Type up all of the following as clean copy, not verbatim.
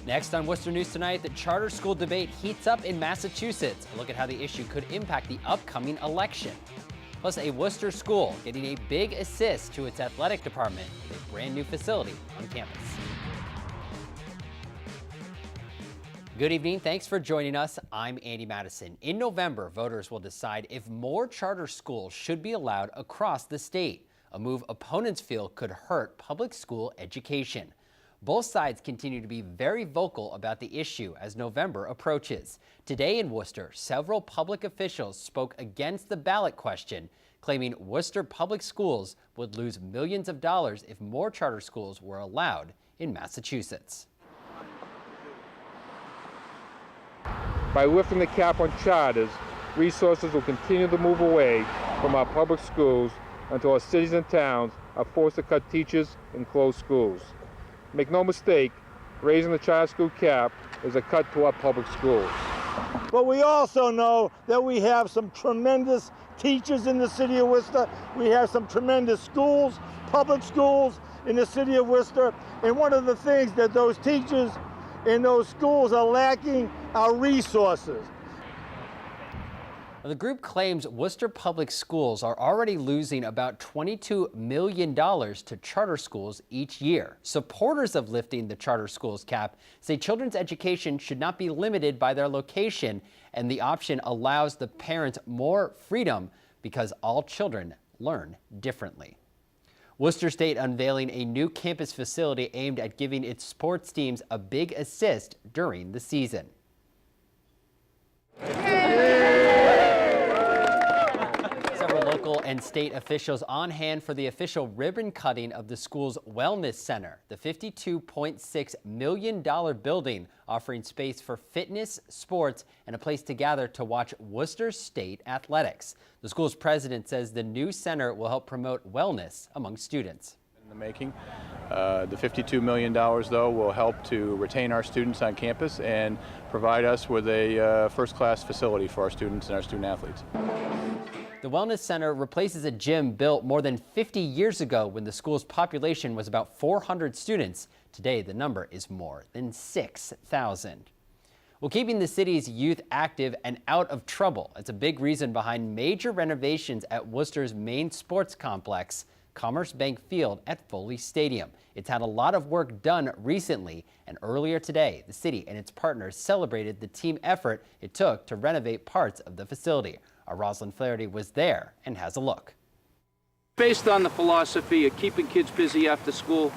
Next on Worcester News Tonight, the charter school debate heats up in Massachusetts. A look at how the issue could impact the upcoming election. Plus, a Worcester school getting a big assist to its athletic department with a brand new facility on campus. Good evening. Thanks for joining us. I'm Andy Madison. In November, voters will decide if more charter schools should be allowed across the state. A move opponents feel could hurt public school education. Both sides continue to be very vocal about the issue as November approaches. Today in Worcester, several public officials spoke against the ballot question, claiming Worcester public schools would lose millions of dollars if more charter schools were allowed in Massachusetts. By lifting the cap on charters, resources will continue to move away from our public schools until our cities and towns are forced to cut teachers and close schools. Make no mistake, raising the charter school cap is a cut to our public schools. But we also know that we have some tremendous teachers in the city of Worcester. We have some tremendous schools, public schools in the city of Worcester. And one of the things that those teachers in those schools are lacking are resources. The group claims Worcester public schools are already losing about $22 million to charter schools each year. Supporters of lifting the charter schools cap say children's education should not be limited by their location, and the option allows the parents more freedom because all children learn differently. Worcester State unveiling a new campus facility aimed at giving its sports teams a big assist during the season. Local and state officials on hand for the official ribbon cutting of the school's Wellness Center, the $52.6 million building offering space for fitness, sports, and a place to gather to watch Worcester State athletics. The school's president says the new center will help promote wellness among students. In the making, the $52 million, though, will help to retain our students on campus and provide us with a first-class facility for our students and our student athletes. The Wellness Center replaces a gym built more than 50 years ago when the school's population was about 400 students. Today, the number is more than 6,000. Well, keeping the city's youth active and out of trouble, it's a big reason behind major renovations at Worcester's main sports complex, Commerzbank Field at Foley Stadium. It's had a lot of work done recently, and earlier today, the city and its partners celebrated the team effort it took to renovate parts of the facility. Our Rosalind Flaherty was there and has a look. Based on the philosophy of keeping kids busy after school,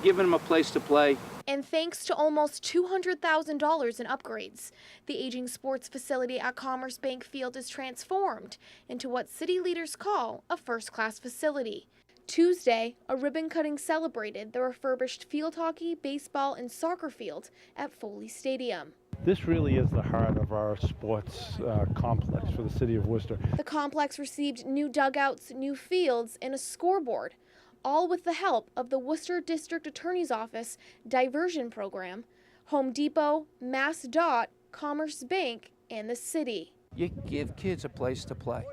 giving them a place to play. And thanks to almost $200,000 in upgrades, the aging sports facility at Commerzbank Field is transformed into what city leaders call a first-class facility. Tuesday, a ribbon cutting celebrated the refurbished field hockey, baseball, and soccer field at Foley Stadium. This really is the heart of our sports complex for the city of Worcester. The complex received new dugouts, new fields, and a scoreboard, all with the help of the Worcester District Attorney's Office diversion program, Home Depot, MassDOT, Commerzbank, and the city. You give kids a place to play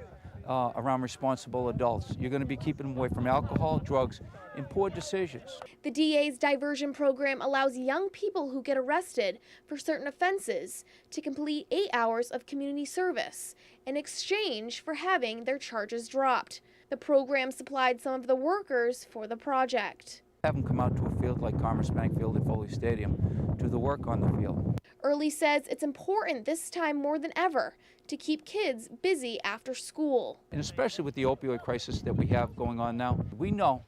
around responsible adults. You're going to be keeping them away from alcohol, drugs, and poor decisions. The DA's diversion program allows young people who get arrested for certain offenses to complete 8 hours of community service in exchange for having their charges dropped. The program supplied some of the workers for the project. Have them come out to a field like Commerzbank Field at Foley Stadium, do the work on the field. Early says it's important this time more than ever to keep kids busy after school. And especially with the opioid crisis that we have going on now, we know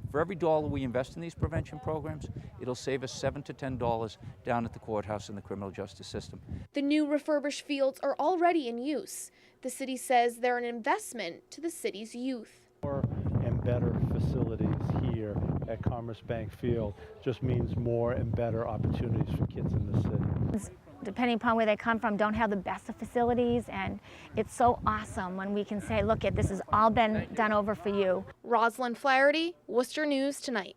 for every dollar we invest in these prevention programs, it'll save us $7 to $10 down at the courthouse and the criminal justice system. The new refurbished fields are already in use. The city says they're an investment to the city's youth. More and better facilities here at Commerzbank Field just means more and better opportunities for kids in the city. Depending upon where they come from, don't have the best of facilities, and it's so awesome when we can say, look, this has all been done over for you. Rosalind Flaherty, Worcester News Tonight.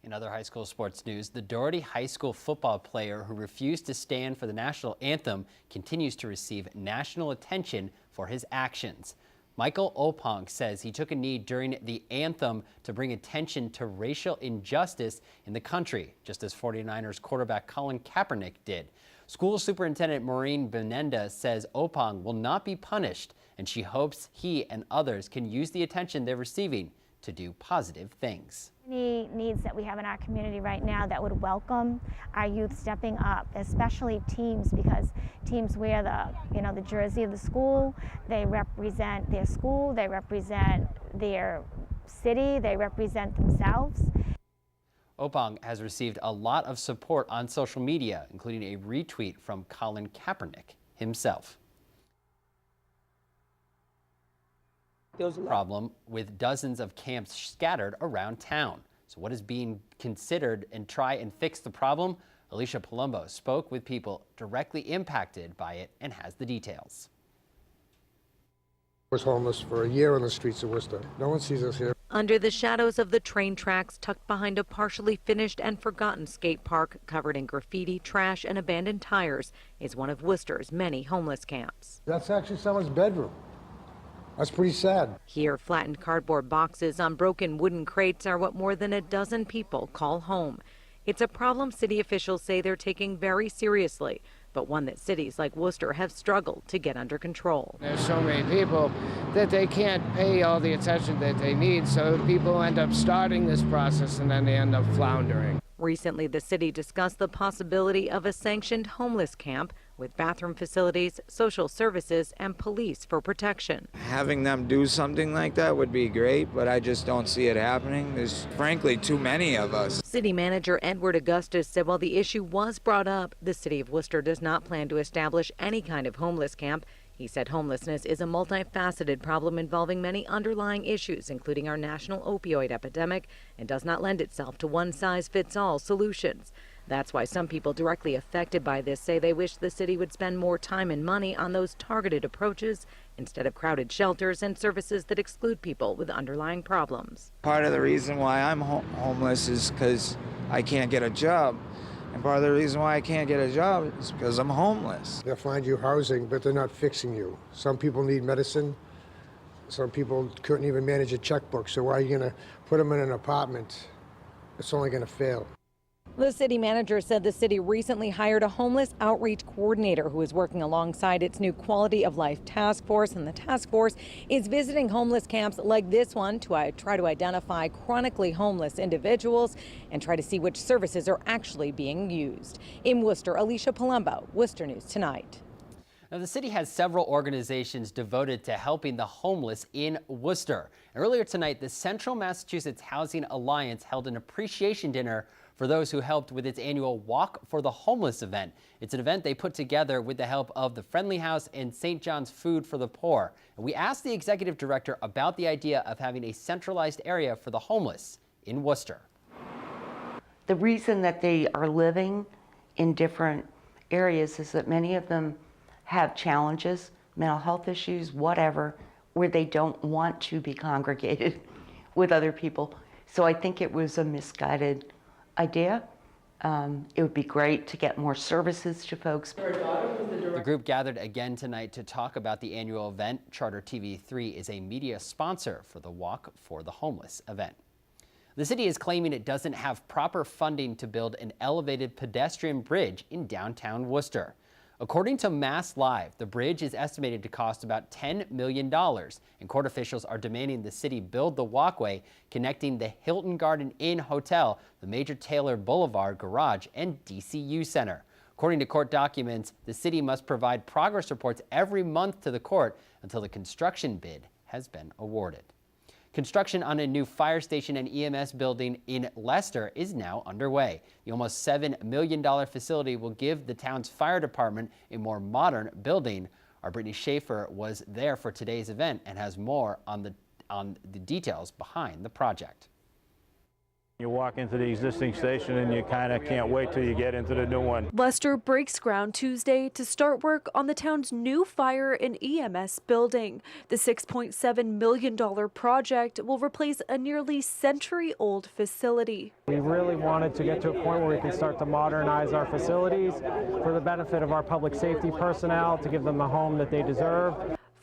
In other high school sports news, the Doherty High School football player who refused to stand for the national anthem continues to receive national attention for his actions. Michael Opong says he took a knee during the anthem to bring attention to racial injustice in the country, just as 49ers quarterback Colin Kaepernick did. School Superintendent Maureen Benenda says Opong will not be punished, and she hopes he and others can use the attention they're receiving to do positive things. Any needs that we have in our community right now that would welcome our youth stepping up, especially teams, because teams wear the jersey of the school. They represent their school, they represent their city, they represent themselves. Opong has received a lot of support on social media, including a retweet from Colin Kaepernick himself. There's a problem with dozens of camps scattered around town. So what is being considered and try and fix the problem? Alicia Palumbo spoke with people directly impacted by it and has the details. I was homeless for a year on the streets of Worcester. No one sees us here. Under the shadows of the train tracks, tucked behind a partially finished and forgotten skate park covered in graffiti, trash, and abandoned tires, is one of Worcester's many homeless camps. That's actually someone's bedroom. That's pretty sad. Here, flattened cardboard boxes on broken wooden crates are what more than a dozen people call home. It's a problem city officials say they're taking very seriously, but one that cities like Worcester have struggled to get under control. There's so many people that they can't pay all the attention that they need, so people end up starting this process and then they end up floundering. Recently, the city discussed the possibility of a sanctioned homeless camp with bathroom facilities, social services, and police for protection. Having them do something like that would be great, but I just don't see it happening. There's frankly too many of us. City Manager Edward Augustus said while the issue was brought up, the city of Worcester does not plan to establish any kind of homeless camp. He said homelessness is a multifaceted problem involving many underlying issues, including our national opioid epidemic, and does not lend itself to one-size-fits-all solutions. That's why some people directly affected by this say they wish the city would spend more time and money on those targeted approaches instead of crowded shelters and services that exclude people with underlying problems. Part of the reason why I'm homeless is because I can't get a job. And part of the reason why I can't get a job is because I'm homeless. They'll find you housing, but they're not fixing you. Some people need medicine. Some people couldn't even manage a checkbook. So why are you going to put them in an apartment? It's only going to fail. The city manager said the city recently hired a homeless outreach coordinator who is working alongside its new quality of life task force, and the task force is visiting homeless camps like this one to try to identify chronically homeless individuals and try to see which services are actually being used. In Worcester, Alicia Palumbo, Worcester News Tonight. Now, the city has several organizations devoted to helping the homeless in Worcester. Earlier tonight, the Central Massachusetts Housing Alliance held an appreciation dinner for those who helped with its annual Walk for the Homeless event. It's an event they put together with the help of the Friendly House and St. John's Food for the Poor. And we asked the executive director about the idea of having a centralized area for the homeless in Worcester. The reason that they are living in different areas is that many of them have challenges, mental health issues, whatever, where they don't want to be congregated with other people. So I think it was a misguided idea. It would be great to get more services to folks. The group gathered again tonight to talk about the annual event. Charter TV3 is a media sponsor for the Walk for the Homeless event. The city is claiming it doesn't have proper funding to build an elevated pedestrian bridge in downtown Worcester. According to Mass Live, the bridge is estimated to cost about $10 million, and court officials are demanding the city build the walkway connecting the Hilton Garden Inn Hotel, the Major Taylor Boulevard Garage, and DCU Center. According to court documents, the city must provide progress reports every month to the court until the construction bid has been awarded. Construction on a new fire station and EMS building in Leicester is now underway. The almost $7 million facility will give the town's fire department a more modern building. Our Brittany Schaefer was there for today's event and has more on the details behind the project. You walk into the existing station and you kind of can't wait till you get into the new one. Leicester breaks ground Tuesday to start work on the town's new fire and EMS building. The $6.7 million project will replace a nearly century-old facility. We really wanted to get to a point where we could start to modernize our facilities for the benefit of our public safety personnel, to give them the home that they deserve.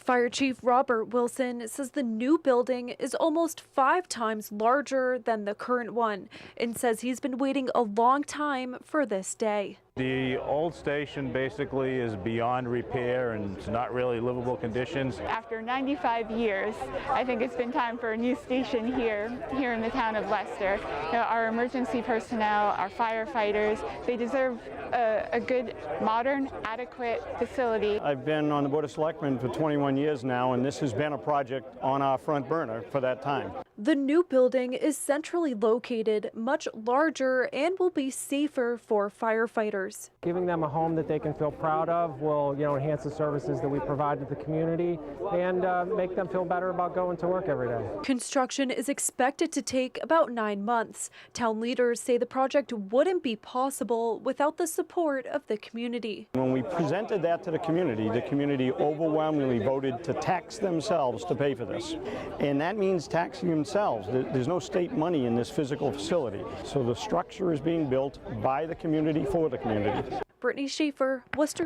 Fire Chief Robert Wilson says the new building is almost 5 times larger than the current one and says he's been waiting a long time for this day. The old station basically is beyond repair and it's not really livable conditions. After 95 years, I think it's been time for a new station here in the town of Leicester. You know, our emergency personnel, our firefighters, they deserve a good, modern, adequate facility. I've been on the Board of Selectmen for 21 years now, and this has been a project on our front burner for that time. The new building is centrally located, much larger, and will be safer for firefighters. Giving them a home that they can feel proud of will, enhance the services that we provide to the community and make them feel better about going to work every day. Construction is expected to take about 9 months. Town leaders say the project wouldn't be possible without the support of the community. When we presented that to the community overwhelmingly voted to tax themselves to pay for this. And that means taxing themselves. There's no state money in this physical facility. So the structure is being built by the community for the community. Brittany Schaefer, Worcester.